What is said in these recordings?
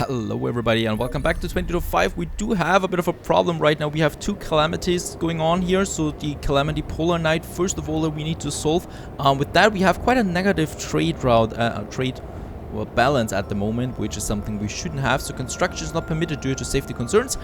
Hello everybody and welcome back to 20.5. We do have a bit of a problem right now. We have two calamities going on here. So the calamity Polar Night, first of all, that we need to solve. With that we have quite a negative trade route, balance at the moment, which is something we shouldn't have. So construction is not permitted due to safety concerns.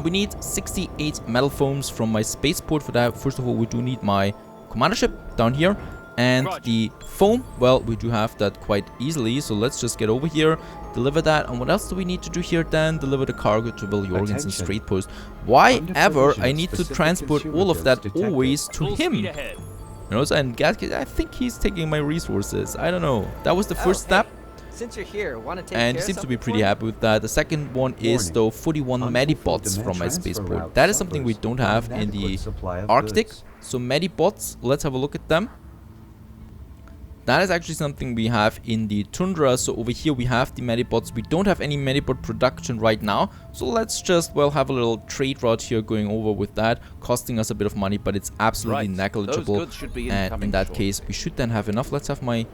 We need 68 metal foams from my spaceport. For that, first of all, we do need my commander ship down here. And the foam, well, we do have that quite easily, so let's just get over here, deliver that. And what else do we need to do here then? Deliver the cargo to Will Jorgensen Strait Post. Why ever I need to transport all of that always to him? You know, and I think he's taking my resources. I don't know. That was the first step. Since you're here, want to take and he seems to be pretty happy with that. The second one is though 41 medibots from my spaceport. That is something we don't have in the Arctic. So medibots, let's have a look at them. That is actually something we have in the Tundra. So over here we have the medibots. We don't have any medibot production right now. So let's just, well, have a little trade route here going over with that. Costing us a bit of money, but it's absolutely negligible. And in that case, we should then have enough. Let's have my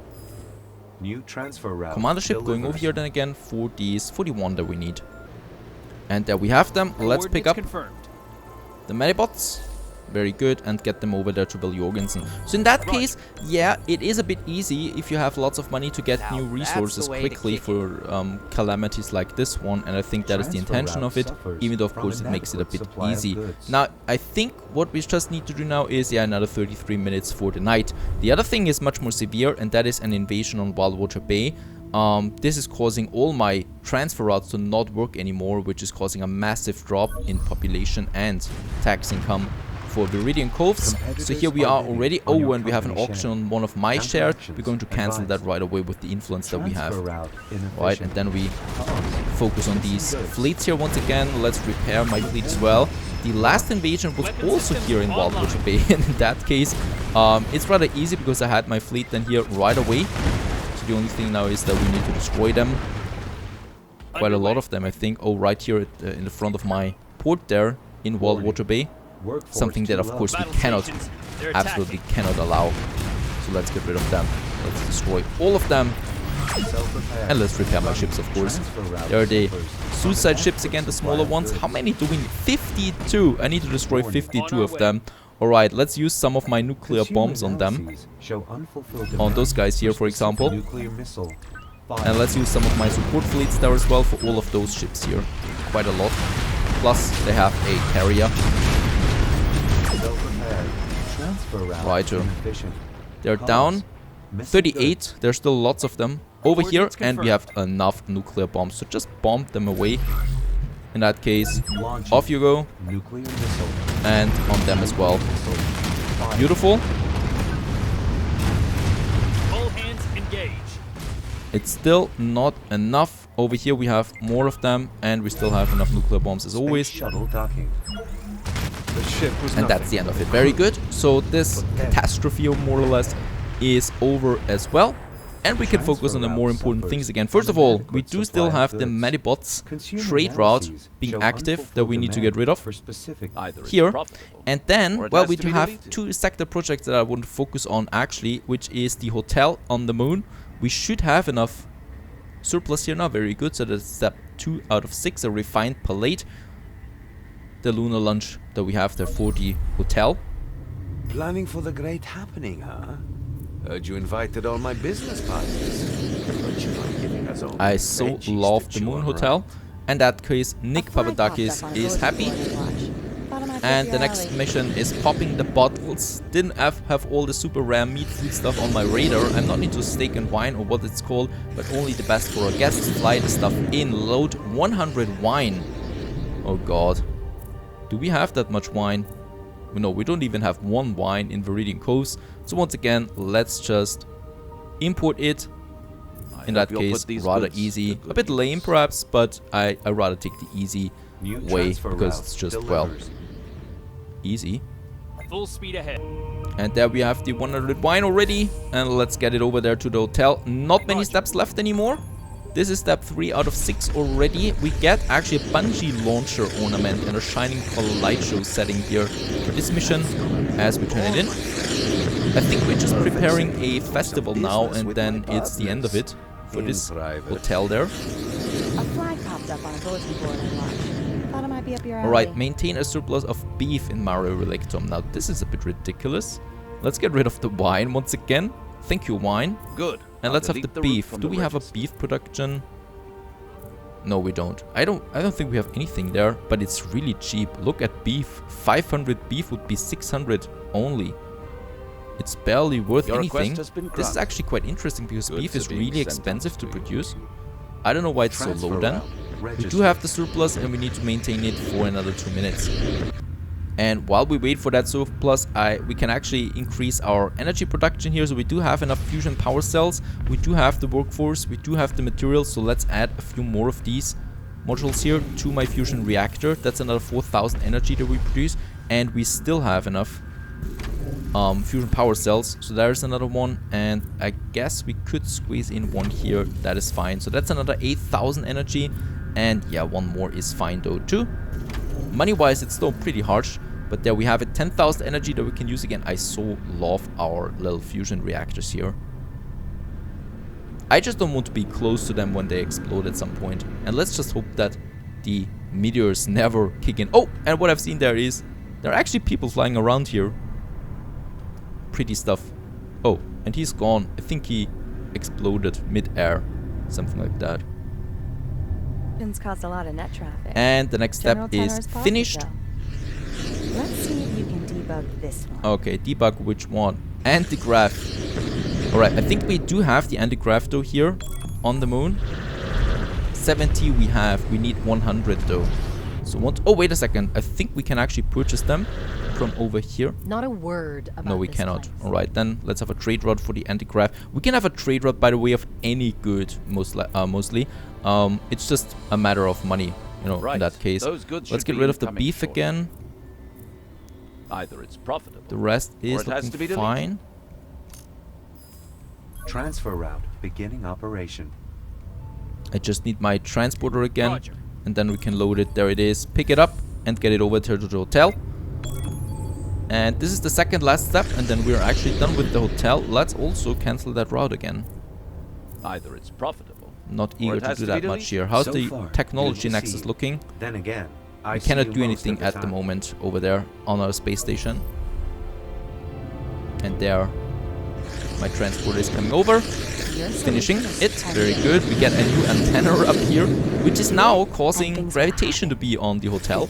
new transfer route commander ship going over here then again for these 41 that we need. And there we have them. Let's pick up the medibots. Very good, and get them over there to Will Jorgensen. So in that case, yeah, it is a bit easy if you have lots of money to get new resources quickly for calamities like this one, and I think that is the intention of it, even though of course it makes it a bit easy. Now, I think what we just need to do now is, yeah, another 33 minutes for the night. The other thing is much more severe, and that is an invasion on Wildwater Bay. This is causing all my transfer routes to not work anymore, which is causing a massive drop in population and tax income for Viridian Coast. So here we are already. Oh, and we have an auction on one of my shares. We're going to cancel that right away with the influence that we have. Right, and then we focus on these fleets here once again. Let's repair my fleet as well. The last invasion was also here in Wildwater Bay, and in that case, it's rather easy because I had my fleet then here right away. So the only thing now is that we need to destroy them. Quite a lot of them, I think. Oh, right here in the front of my port there in Wildwater Bay. Something that of course we cannot, absolutely cannot allow. So let's get rid of them. Let's destroy all of them. And let's repair my ships, of course. There are the suicide ships again, the smaller ones. How many do we need? 52! I need to destroy 52 of them. Alright, let's use some of my nuclear bombs on them. On those guys here, for example. And let's use some of my support fleets there as well for all of those ships here. Quite a lot. Plus, they have a carrier. Righto. They're down 38. There's still lots of them over here, and we have enough nuclear bombs, so just bomb them away. In that case, off you go, and on them as well. Beautiful. It's still not enough. Over here we have more of them, and we still have enough nuclear bombs as always. And that's the end of it. Very good. So this catastrophe, more or less, is over as well. And we can focus on the more important things again. First of all, we do still have the medibots trade route being active that we need to get rid of here. And then, well, we do have two sector projects that I want to focus on actually, which is the hotel on the moon. We should have enough surplus here now. Very good. So that's step 2 out of 6, a refined palette. The lunar lunch that we have there for the hotel. Planning for the great happening, huh? Heard you invited all my business partners. I so love the Moon Hotel. In that case, Nick Papadakis is happy. And the next mission is popping the bottles. Didn't have all the super rare meat food stuff on my radar. I'm not into steak and wine or what it's called, but only the best for our guests. Fly the stuff in. Load 100 wine. Oh god. Do we have that much wine? No, we don't even have one wine in Viridian Coast. So once again, let's just import it. In that case, rather easy. A bit lame perhaps, but I rather take the easy way because it's just, well, easy. Full speed ahead. And there we have the 100 wine already. And let's get it over there to the hotel. Not many steps left anymore. This is step 3 out of 6 already. We get actually a bungee launcher ornament and a shining light show setting here for this mission as we turn it in. I think we're just preparing a festival now, and then it's the end of it for this hotel there. A flag popped up on a bulletin board I watched. Thought it might be up your alley. Alright, maintain a surplus of beef in Mario Relictum. Now, this is a bit ridiculous. Let's get rid of the wine once again. Thank you, wine. Good. And let's have the beef. Do we have a beef production? No, we don't. I don't think we have anything there, but it's really cheap. Look at beef. 500 beef would be 600 only. It's barely worth anything. This is actually quite interesting because beef is really expensive to produce. I don't know why it's so low then. We do have the surplus and we need to maintain it for another 2 minutes. And while we wait for that surplus, we can actually increase our energy production here. So we do have enough fusion power cells. We do have the workforce. We do have the materials. So let's add a few more of these modules here to my fusion reactor. That's another 4,000 energy that we produce. And we still have enough fusion power cells. So there's another one. And I guess we could squeeze in one here. That is fine. So that's another 8,000 energy. And yeah, one more is fine though too. Money-wise, it's still pretty harsh. But there we have it, 10,000 energy that we can use again. I so love our little fusion reactors here. I just don't want to be close to them when they explode at some point. And let's just hope that the meteors never kick in. Oh, and what I've seen there is, there are actually people flying around here. Pretty stuff. Oh, and he's gone. I think he exploded mid-air. Something like that. Caused a lot of net traffic. And the next step is finished. Let's see if you can debug this one. Okay, debug which one? Anti-grav. Alright, I think we do have the anti-grav though here on the moon. 70 we have. We need 100 though. So oh, wait a second. I think we can actually purchase them from over here. Not a word about No, we this cannot. place. Alright, then let's have a trade route for the anti-grav. We can have a trade route, by the way, of any good, mostly. It's just a matter of money, you know, in that case. Let's get rid of the beef again. Either it's profitable. The rest is looking fine. Transfer route beginning operation. I just need my transporter again. Roger. And then we can load it. There it is. Pick it up and get it over to the hotel. And this is the second last step. And then we're actually done with the hotel. Let's also cancel that route again. Either it's profitable. Not eager to do that much here. How's So the far, technology good to nexus see. looking? Then again, I We see cannot you do most anything of the at the time. moment over there on our space station. And there, my transporter is coming over, finishing it. Very good. We get a new antenna up here, which is now causing gravitation to be on the hotel.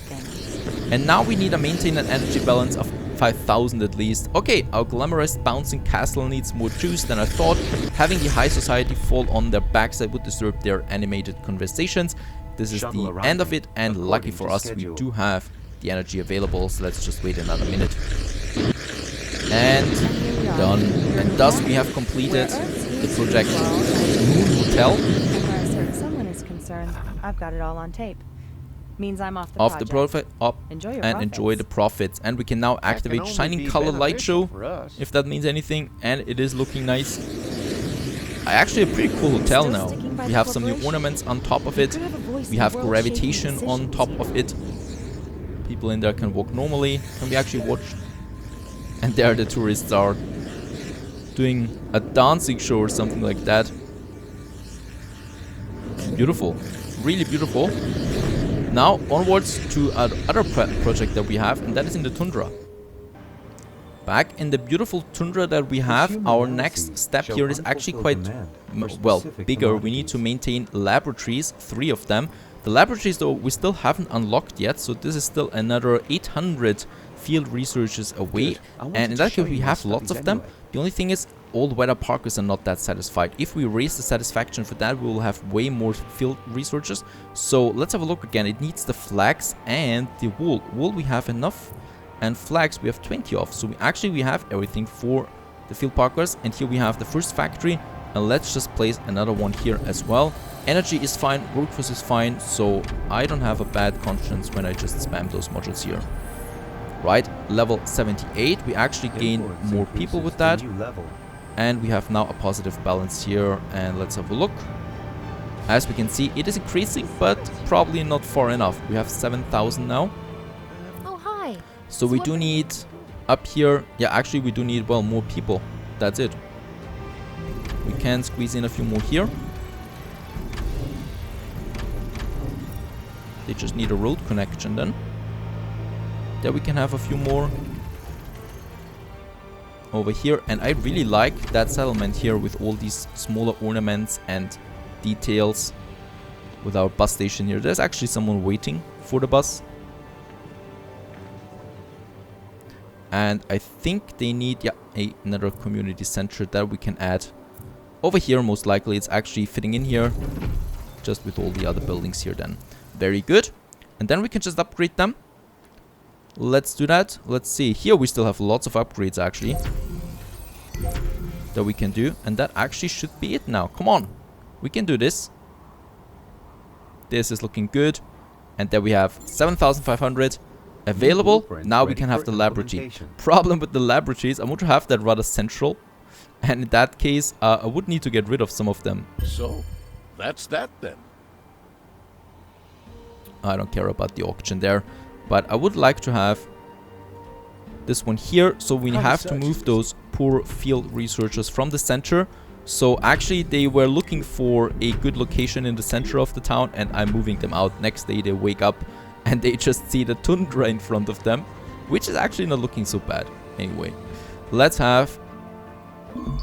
And now we need to maintain an energy balance of 5,000 at least. Okay, our glamorous bouncing castle needs more juice than I thought. Having the high society fall on their backs would disturb their animated conversations. This is the end of it, and lucky for us, we do have the energy available, so let's just wait another minute. And done. And thus we have completed the project Moon Hotel. As far as someone is concerned, I've got it all on tape. Means I'm off the Off the project. profit, Enjoy your and enjoy the profits. And we can now activate only Shining be Color Light beneficial Show, for us. if that means anything, and it is looking nice. Actually, a pretty cool hotel Still now. sticking by We the have some new corporation? ornaments on top of You it. could have a voice We in have world-shaping gravitation on decisions top here. of it. People in there can walk normally. Can we actually watch? And there the tourists are doing a dancing show or something like that. Beautiful. Really beautiful. Now onwards to another project that we have, and that is in the Tundra. Back in the beautiful Tundra that we have, our next step here is actually quite, well, bigger. We need to maintain laboratories, 3 of them. The laboratories, though, we still haven't unlocked yet, so this is still another 800 field researchers away. And in that case, we have lots of them. The only thing is, all the weather parkers are not that satisfied. If we raise the satisfaction for that, we will have way more field researchers. So let's have a look again. It needs the flags and the wool. Wool we have enough, and flags we have 20 of. So we have everything for the field parkers. And here we have the first factory. And let's just place another one here as well. Energy is fine, workforce is fine, so I don't have a bad conscience when I just spam those modules here. Right, level 78. We actually gain more people with that. And we have now a positive balance here. And let's have a look. As we can see, it is increasing, but probably not far enough. We have 7,000 now. Oh, hi. So we do need up here. Yeah, actually we do need, well, more people. That's it. We can squeeze in a few more here. They just need a road connection then. There we can have a few more over here. And I really like that settlement here with all these smaller ornaments and details. With our bus station here. There's actually someone waiting for the bus. And I think they need, yeah, another community center that we can add over here. Most likely it's actually fitting in here. Just with all the other buildings here then. Very good. And then we can just upgrade them. Let's do that. Let's see. Here we still have lots of upgrades actually. That we can do. And that actually should be it now. Come on. We can do this. This is looking good. And then we have 7,500 available. Now we can have the laboratory. Problem with the laboratories, I want to have that rather central. And in that case, I would need to get rid of some of them. So, that's that then. I don't care about the auction there. But I would like to have this one here. So we have to move those poor field researchers from the center. So actually they were looking for a good location in the center of the town, and I'm moving them out. Next day they wake up and they just see the tundra in front of them, which is actually not looking so bad. Anyway, let's have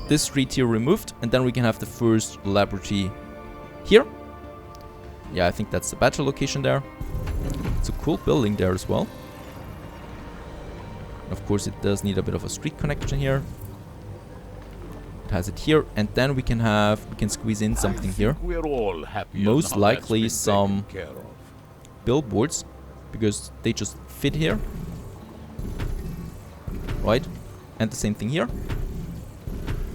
this street here removed, and then we can have the first laboratory here. Yeah, I think that's the better location there. It's a cool building there as well. Of course it does need a bit of a street connection here. It has it here, and then we can squeeze in something here. We're all happy. Most likely some billboards, because they just fit here. Right? And the same thing here.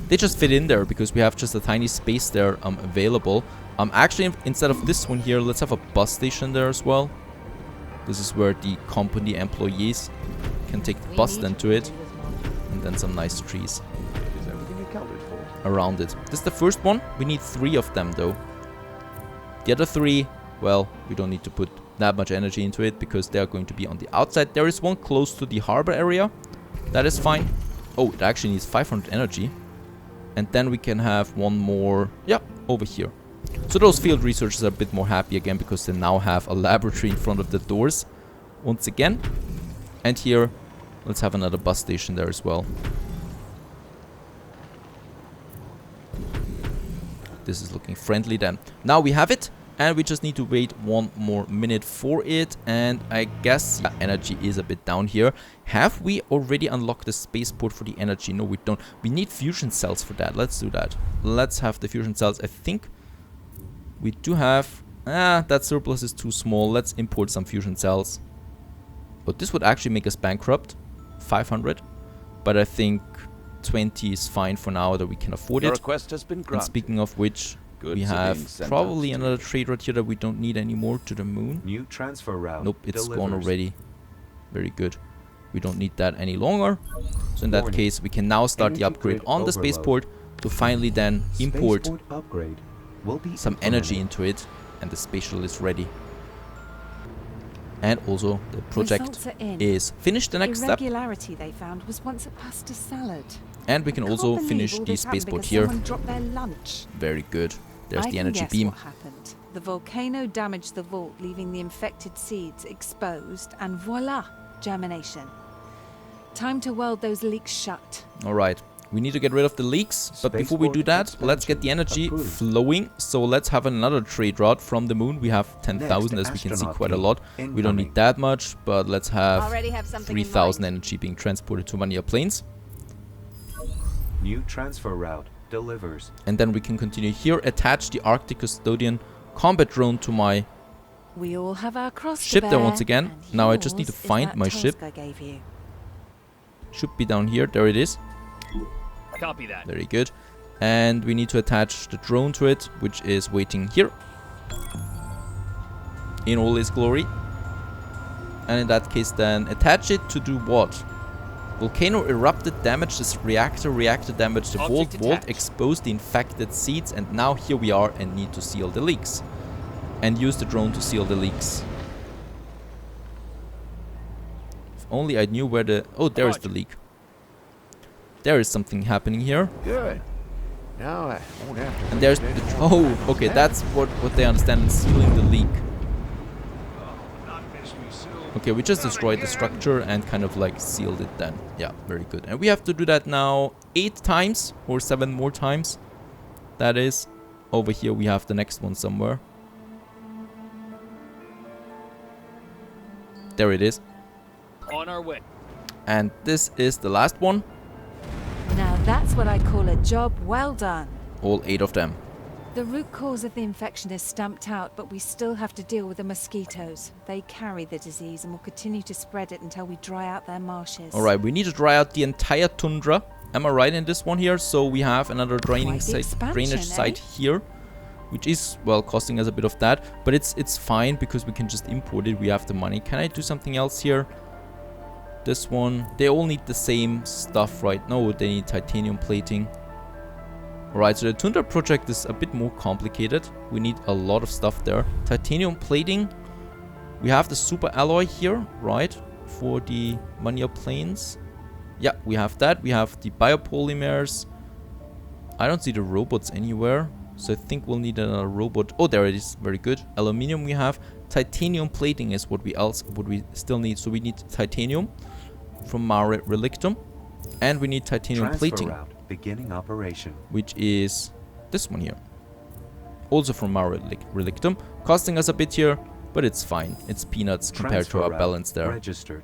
They just fit in there because we have just a tiny space there available. Actually, instead of this one here, let's have a bus station there as well. This is where the company employees can take the bus then to it. And then some nice trees around it. This is the first one. We need 3 of them though. The other 3, well, we don't need to put that much energy into it because they are going to be on the outside. There is one close to the harbor area. That is fine. Oh, it actually needs 500 energy. And then we can have one more, yeah, over here. So those field researchers are a bit more happy again because they now have a laboratory in front of the doors once again. And here, let's have another bus station there as well. This is looking friendly then. Now we have it, and we just need to wait 1 more minute for it. And I guess energy is a bit down here. Have we already unlocked the spaceport for the energy? No, we don't. We need fusion cells for that. Let's do that. Let's have the fusion cells. I think we do have... that surplus is too small. Let's import some fusion cells. But this would actually make us bankrupt. 500. But I think 20 is fine for now, that we can afford it. Request has been granted. And speaking of which, we have probably another trade route here that we don't need anymore to the moon. New transfer route. Nope, it's gone already. Very good. We don't need that any longer. So in that case, we can now start the upgrade on the spaceport to finally then import some energy into it, and the space shuttle is ready. And also the project is finished. The next step. Irregularity they found was once a pasta salad. And we can also finish the spaceport here. Dropped their lunch. Very good. There's the energy beam. What happened. The volcano damaged the vault, leaving the infected seeds exposed, and voila, germination. Time to weld those leaks shut. All right. We need to get rid of the leaks, but before we do that, let's get the energy flowing. So let's have another trade route from the moon. We have 10,000, as we can see, quite a lot. We don't need that much, but let's have 3,000 energy being transported to Vanilla Plains. New transfer route delivers. And then we can continue here. Attach the Arctic Custodian combat drone to my we all have our cross ship there once again. Now I just need to find my ship. Should be down here. There it is. Copy that. Very good. And we need to attach the drone to it, which is waiting here in all its glory. And in that case then attach it to do what? Volcano erupted, damaged this reactor damaged the vault exposed the infected seeds, and now here we are and need to seal the leaks. And use the drone to seal the leaks. If only I knew where the... Oh, there is the leak. There is something happening here. Good. Now I won't have to. And there's the... Oh, okay, that's what they understand in sealing the leak. Okay, we just destroyed the structure and kind of like sealed it then. Yeah, very good. And we have to do that now 8 times or 7 more times. That is. Over here we have the next one somewhere. There it is. On our way. And this is the last one. Now that's what I call a job well done. All 8 of them. The root cause of the infection is stamped out, but we still have to deal with the mosquitoes. They carry the disease and will continue to spread it until we dry out their marshes. Alright, we need to dry out the entire tundra. Am I right in this one here? So we have another drainage site here, which is, well, costing us a bit of that. But it's fine because we can just import it. We have the money. Can I do something else here? This one. They all need the same stuff, right? No, they need titanium plating. Alright, so the Tundra project is a bit more complicated. We need a lot of stuff there. Titanium plating. We have the super alloy here, right? For the Mania planes. Yeah, we have that. We have the biopolymers. I don't see the robots anywhere. So I think we'll need another robot. Oh, there it is. Very good. Aluminium we have. Titanium plating is what we still need. So we need titanium from Mare Relictum. And we need titanium plating. Route. Beginning operation. Which is this one here. Also from Mare Relictum. Costing us a bit here, but it's fine. It's peanuts compared to our balance there. Registered.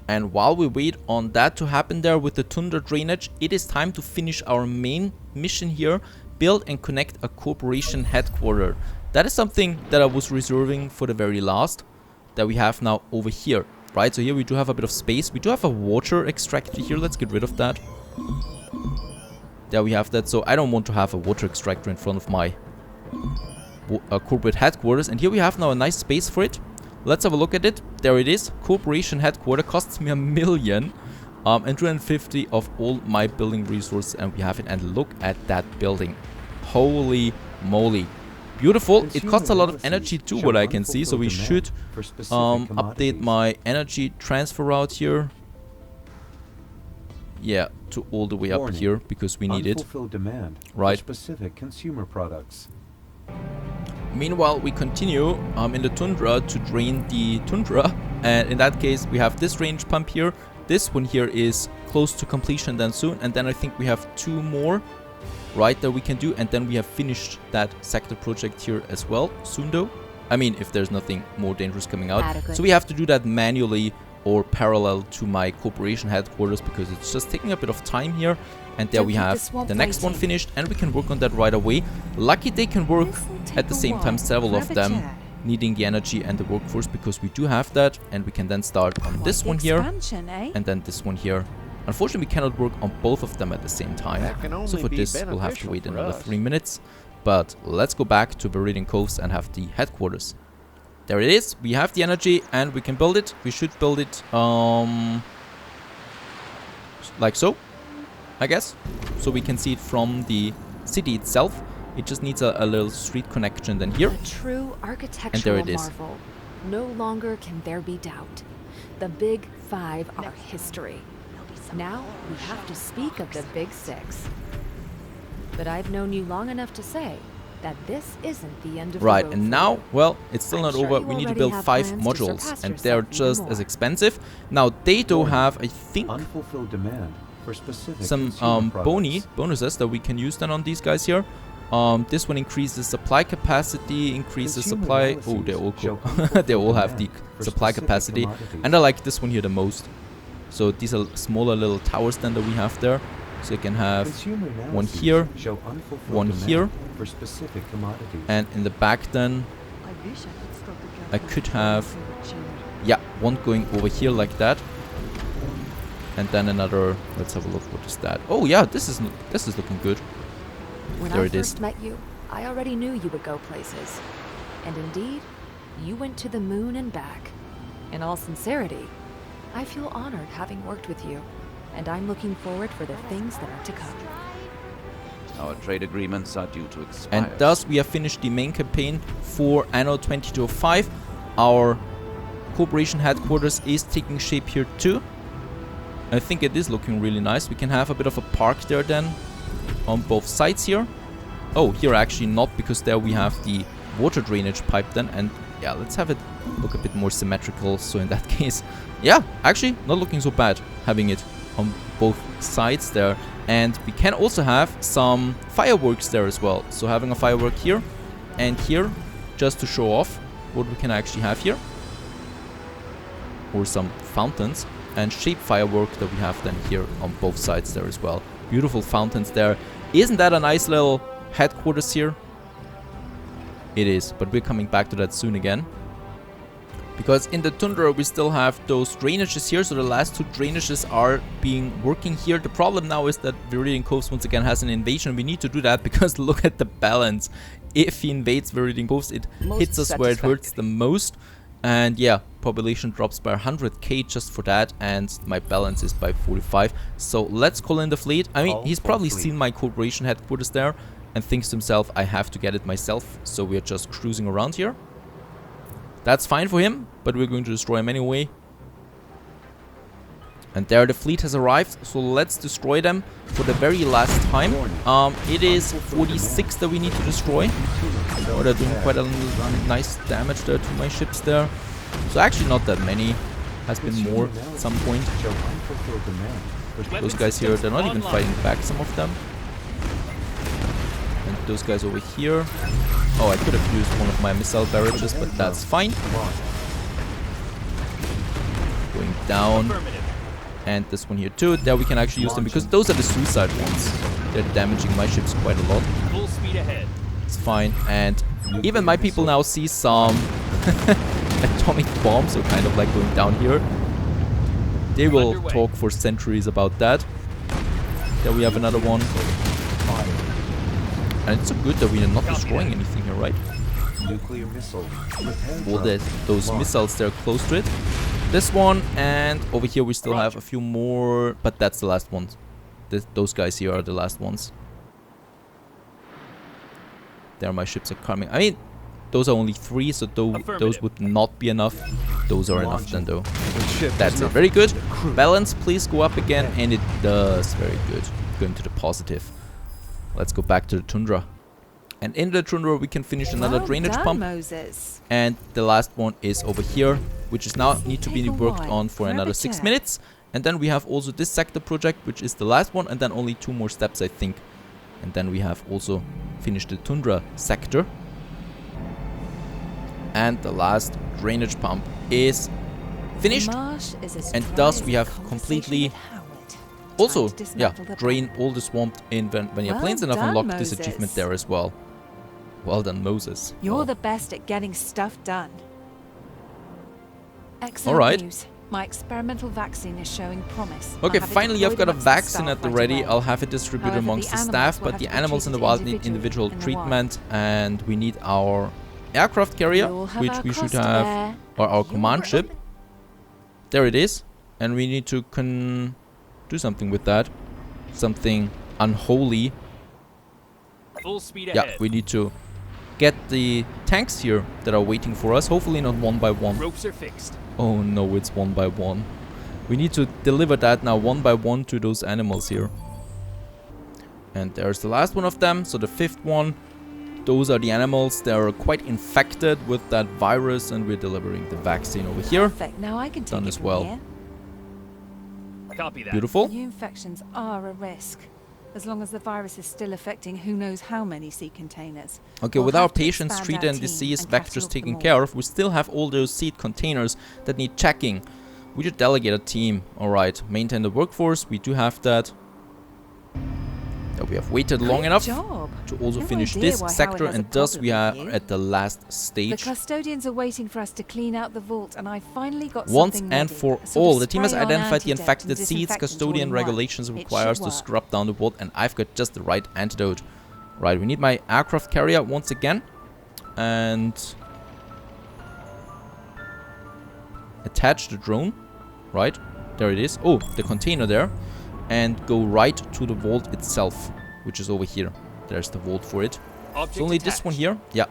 And while we wait on that to happen there with the Tundra drainage, it is time to finish our main mission here. Build and connect a corporation headquarters. That is something that I was reserving for the very last. That we have now over here. Right, so here we do have a bit of space. We do have a water extractor here. Let's get rid of that. There we have that. So I don't want to have a water extractor in front of my corporate headquarters. And here we have now a nice space for it. Let's have a look at it. There it is. Corporation headquarters costs me $1 million. And 250 of all my building resources. And we have it. And look at that building. Holy moly. Beautiful. It costs a lot of energy too, what I can see. So we should update my energy transfer route here. Yeah, to all the way up here because we need it. Demand right. For specific consumer products. Meanwhile, we continue in the tundra to drain the tundra. And in that case, we have this range pump here. This one here is close to completion then soon. And then I think we have 2 more. Right, that we can do, and then we have finished that sector project here as well, soon though. I mean, if there's nothing more dangerous coming out. So we have to do that manually or parallel to my corporation headquarters because it's just taking a bit of time here. And there we have the next one finished, and we can work on that right away. Lucky they can work at the same time, several of them, needing the energy and the workforce because we do have that. And we can then start on this one here, and then this one here. Unfortunately, we cannot work on both of them at the same time. So for this, we'll have to wait another 3 minutes. But let's go back to Viridian Coast and have the headquarters. There it is. We have the energy and we can build it. We should build it like so, I guess. So we can see it from the city itself. It just needs a little street connection then here. A true architectural and there it is. marvel. No longer can there be doubt. The Big Five are history. Now we have to speak of the Big Six. But I've known you long enough to say that this isn't the end of the road. Right, and now, well, it's still not over. We need to build 5 modules, and they're just as expensive. Now, they do have, I think, unfulfilled demand for specific some bonuses that we can use then on these guys here. This one increases supply capacity, increases supply. Oh, they're all cool. They all have the supply capacity, and I like this one here the most. So these are smaller little towers then that we have there. So you can have one here, one here, and in the back then I could have, yeah, one going over here like that, and then another. Let's have a look. What is that? Oh yeah, this is looking good. When I first met you, I already knew you would go places, and indeed, you went to the moon and back. In all sincerity, I feel honored having worked with you, and I'm looking forward for the things that are to come. Our trade agreements are due to expire. And thus we have finished the main campaign for Anno 2205. Our corporation headquarters is taking shape here too. I think it is looking really nice. We can have a bit of a park there then on both sides here. Oh, here actually not, because there we have the water drainage pipe then, and yeah, let's have it look a bit more symmetrical. So in that case, yeah, actually not looking so bad having it on both sides there. And we can also have some fireworks there as well. So having a firework here and here, just to show off what we can actually have here. Or some fountains and shape firework that we have then here on both sides there as well. Beautiful fountains there. Isn't that a nice little headquarters here? It is, but we're coming back to that soon again. Because in the Tundra we still have those drainages here, so the last 2 drainages are being working here. The problem now is that Viridian Coast once again has an invasion. We need to do that because look at the balance. If he invades Viridian Coast, it hits us where it hurts the most. And yeah, population drops by 100k just for that, and my balance is by 45. So let's call in the fleet. I mean, he's probably seen my corporation headquarters there and thinks to himself, I have to get it myself. So we're just cruising around here. That's fine for him, but we're going to destroy him anyway. And there the fleet has arrived, so let's destroy them for the very last time. It is 46 that we need to destroy. Oh, they're doing quite a nice damage there to my ships there. So actually not that many. Has been more at some point. Those guys here, they're not even fighting back, some of them. And those guys over here. Oh, I could have used one of my missile barrages, but that's fine. Going down. And this one here too. There we can actually use them because those are the suicide ones. They're damaging my ships quite a lot. Full speed ahead. It's fine. And even my people now see some atomic bombs, so kind of like going down here. They will talk for centuries about that. There we have another one. And it's so good that we are not destroying anything here, right? Nuclear missile. All those missiles, they're close to it. This one, and over here we still have a few more, but that's the last ones. Those guys here are the last ones. There my ships are coming. I mean, those are only 3, so those would not be enough. Those are enough then though. That's it. Very good. Balance, please go up again, and it does. Very good. Going to the positive. Let's go back to the Tundra. And in the Tundra we can finish another drainage pump. Moses. And the last one is over here, which is now need to be worked on for another 6 minutes. And then we have also this sector project, which is the last one, and then only 2 more steps, I think. And then we have also finished the Tundra sector. And the last drainage pump is finished. And thus we have completely also, yeah, drain all the swamp in Vanilla Plains, and I've unlocked this achievement there as well. Well done, Moses. You're the best at getting stuff done. Excellent Alright. news. My experimental vaccine is showing promise. Okay, finally I've got a vaccine at the ready. I'll have it distributed amongst the staff, but the animals in the wild need individual treatment, and we need our aircraft carrier, which we should have, or our command ship. There it is. And we need to do something with that. Something unholy. Full speed ahead. Yeah, we need to get the tanks here that are waiting for us. Hopefully not one by one. Ropes are fixed. Oh no, it's one by one. We need to deliver that now one by one to those animals here. And there's the last one of them. So the 5th one. Those are the animals. They are quite infected with that virus, and we're delivering the vaccine over here. Perfect. Now I can take Done it as from well. here. Copy that. Beautiful. New infections are a risk, as long as the virus is still affecting who knows how many sea containers. Okay, We'll with our have to patients expand treated our and team disease and vectors catalog taken them care all. of, we still have all those seed containers that need checking. We should delegate a team. Alright, maintain the workforce. We do have that. That we have waited long Great enough job. to also No finish idea this why Howard sector, has a and thus we are problem with you. at the last The stage. custodians are waiting for us to clean out the vault, and I finally got Once something and ready. for A sort of all, the team has spray-on identified the antidote infected and seeds. disinfectant Custodian all in one. regulations It require us should to work. scrub down the vault, and I've got just the right antidote. Right, we need my aircraft carrier once again. And attach the drone. Right, there it is. Oh, the container there. And go right to the vault itself, which is over here. There's the vault for it. It's only this one here. Yeah.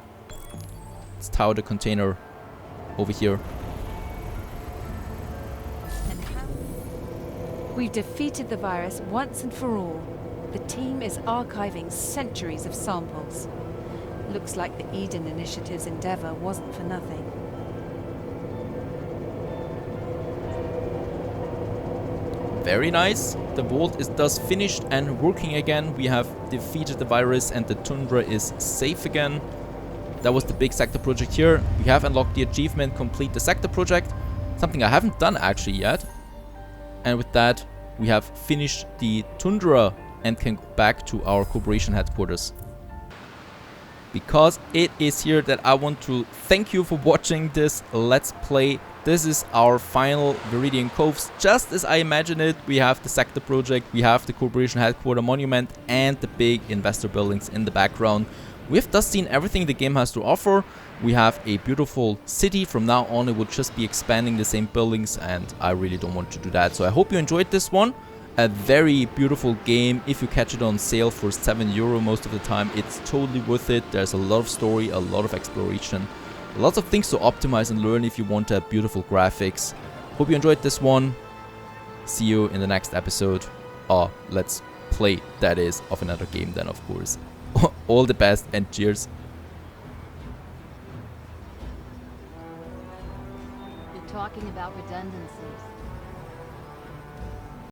Let's tower the container over here. We've defeated the virus once and for all. The team is archiving centuries of samples. Looks like the Eden Initiative's endeavor wasn't for nothing. Very nice. The vault is thus finished and working again. We have defeated the virus and the Tundra is safe again. That was the big sector project here. We have unlocked the achievement, complete the sector project. Something I haven't done actually yet. And with that, we have finished the Tundra and can go back to our corporation headquarters. Because it is here that I want to thank you for watching this Let's Play. This is our final Viridian Coast. Just as I imagined it, we have the sector project, we have the corporation headquarter monument and the big investor buildings in the background. We have thus seen everything the game has to offer. We have a beautiful city. From now on it will just be expanding the same buildings and I really don't want to do that. So I hope you enjoyed this one. A very beautiful game. If you catch it on sale for €7 most of the time, it's totally worth it. There's a lot of story, a lot of exploration, lots of things to optimize and learn if you want to have beautiful graphics. Hope you enjoyed this one. See you in the next episode. Let's play, that is, of another game then, of course. All the best and cheers. You're talking about redundancies.